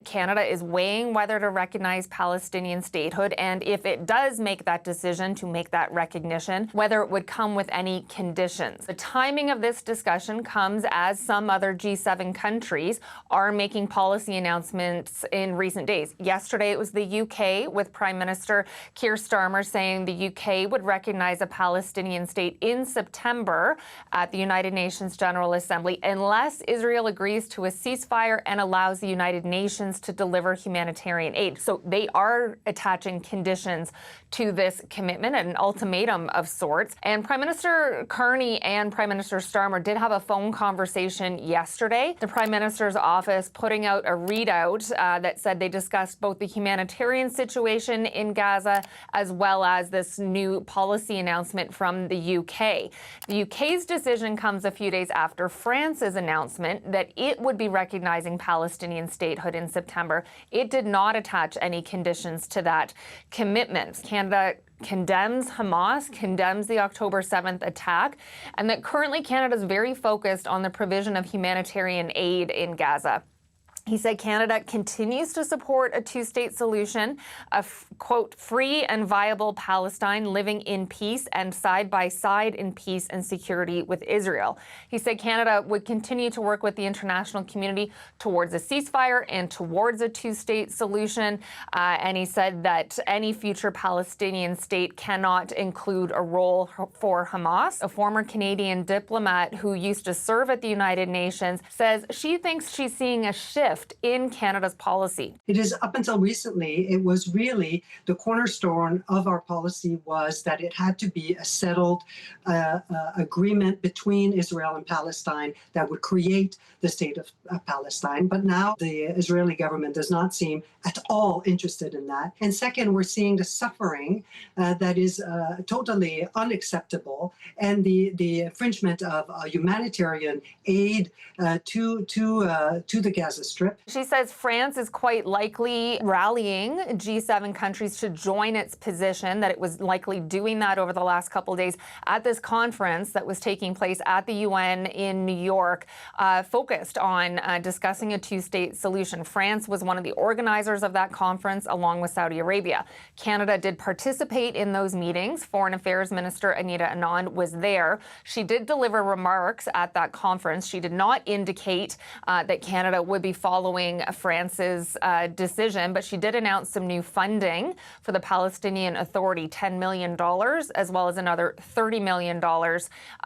Canada is weighing whether to recognize Palestinian statehood, and if it does make that decision to make that recognition, whether it would come with any conditions. The timing of this discussion comes as some other G7 countries are making policy announcements in recent days. Yesterday, it was the UK, with Prime Minister Keir Starmer saying the UK would recognize a Palestinian state in September at the United Nations General Assembly unless Israel agrees to a ceasefire and allows the United Nations to deliver humanitarian aid. So they are attaching conditions to this commitment, an ultimatum of sorts. And Prime Minister Carney and Prime Minister Starmer did have a phone conversation yesterday. The Prime Minister's office putting out a readout that said they discussed both the humanitarian situation in Gaza as well as this new policy announcement from the UK. The UK's decision comes a few days after France's announcement that it would be recognizing Palestinian statehood in September. It did not attach any conditions to that commitment. Canada condemns Hamas, condemns the October 7th attack, and that currently Canada is very focused on the provision of humanitarian aid in Gaza. He said Canada continues to support a two-state solution, a, quote, free and viable Palestine living in peace and side by side in peace and security with Israel. He said Canada would continue to work with the international community towards a ceasefire and towards a two-state solution. And he said that any future Palestinian state cannot include a role for Hamas. A former Canadian diplomat who used to serve at the United Nations says she thinks she's seeing a shift in Canada's policy. It is up until recently, it was really the cornerstone of our policy was that it had to be a settled agreement between Israel and Palestine that would create the state of Palestine. But now the Israeli government does not seem at all interested in that. And second, we're seeing the suffering that is totally unacceptable, and the infringement of humanitarian aid to the Gaza Strip. She says France is quite likely rallying G7 countries to join its position, that it was likely doing that over the last couple of days at this conference that was taking place at the UN in New York, focused on discussing a two-state solution. France was one of the organizers of that conference, along with Saudi Arabia. Canada did participate in those meetings. Foreign Affairs Minister Anita Anand was there. She did deliver remarks at that conference. She did not indicate that Canada would be following France's decision, but she did announce some new funding for the Palestinian Authority, $10 million, as well as another $30 million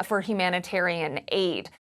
for humanitarian aid.